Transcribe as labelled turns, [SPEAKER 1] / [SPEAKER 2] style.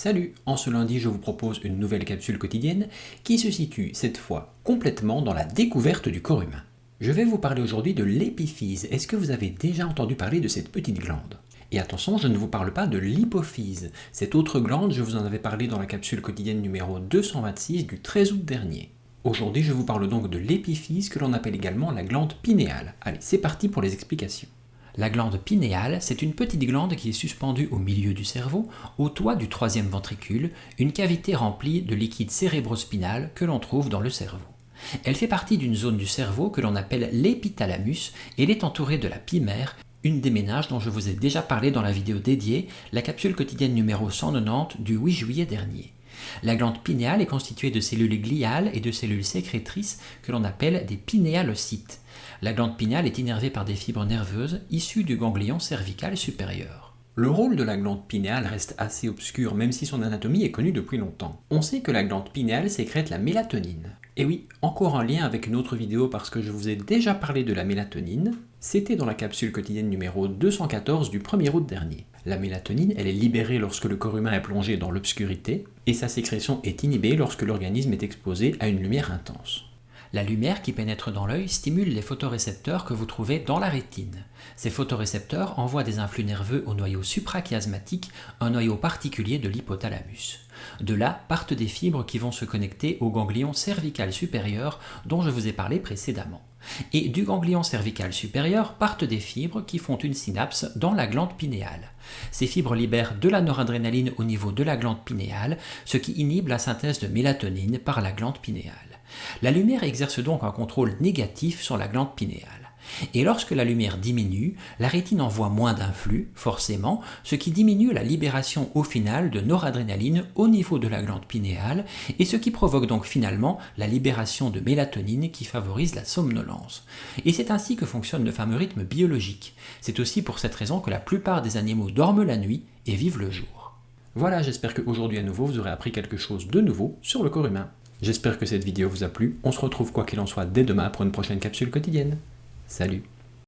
[SPEAKER 1] Salut, en ce lundi je vous propose une nouvelle capsule quotidienne qui se situe cette fois complètement dans la découverte du corps humain. Je vais vous parler aujourd'hui de l'épiphyse. Est-ce que vous avez déjà entendu parler de cette petite glande? Et attention, je ne vous parle pas de l'hypophyse. Cette autre glande, je vous en avais parlé dans la capsule quotidienne numéro 226 du 13 août dernier. Aujourd'hui, je vous parle donc de l'épiphyse que l'on appelle également la glande pinéale. Allez, c'est parti pour les explications. La glande pinéale, c'est une petite glande qui est suspendue au milieu du cerveau, au toit du troisième ventricule, une cavité remplie de liquide cérébrospinal que l'on trouve dans le cerveau. Elle fait partie d'une zone du cerveau que l'on appelle l'épithalamus et elle est entourée de la pymère, une des méninges dont je vous ai déjà parlé dans la vidéo dédiée, la capsule quotidienne numéro 190 du 8 juillet dernier. La glande pinéale est constituée de cellules gliales et de cellules sécrétrices que l'on appelle des pinéalocytes. La glande pinéale est innervée par des fibres nerveuses issues du ganglion cervical supérieur. Le rôle de la glande pinéale reste assez obscur même si son anatomie est connue depuis longtemps. On sait que la glande pinéale sécrète la mélatonine. Et oui, encore un lien avec une autre vidéo parce que je vous ai déjà parlé de la mélatonine. C'était dans la capsule quotidienne numéro 214 du 1er août dernier. La mélatonine, elle est libérée lorsque le corps humain est plongé dans l'obscurité et sa sécrétion est inhibée lorsque l'organisme est exposé à une lumière intense. La lumière qui pénètre dans l'œil stimule les photorécepteurs que vous trouvez dans la rétine. Ces photorécepteurs envoient des influx nerveux au noyau suprachiasmatique, un noyau particulier de l'hypothalamus. De là partent des fibres qui vont se connecter au ganglion cervical supérieur dont je vous ai parlé précédemment. Et du ganglion cervical supérieur partent des fibres qui font une synapse dans la glande pinéale. Ces fibres libèrent de la noradrénaline au niveau de la glande pinéale, ce qui inhibe la synthèse de mélatonine par la glande pinéale. La lumière exerce donc un contrôle négatif sur la glande pinéale. Et lorsque la lumière diminue, la rétine envoie moins d'influx, forcément, ce qui diminue la libération au final de noradrénaline au niveau de la glande pinéale et ce qui provoque donc finalement la libération de mélatonine qui favorise la somnolence. Et c'est ainsi que fonctionne le fameux rythme biologique. C'est aussi pour cette raison que la plupart des animaux dorment la nuit et vivent le jour. Voilà, j'espère qu'aujourd'hui à nouveau vous aurez appris quelque chose de nouveau sur le corps humain. J'espère que cette vidéo vous a plu. On se retrouve quoi qu'il en soit dès demain pour une prochaine capsule quotidienne. Salut!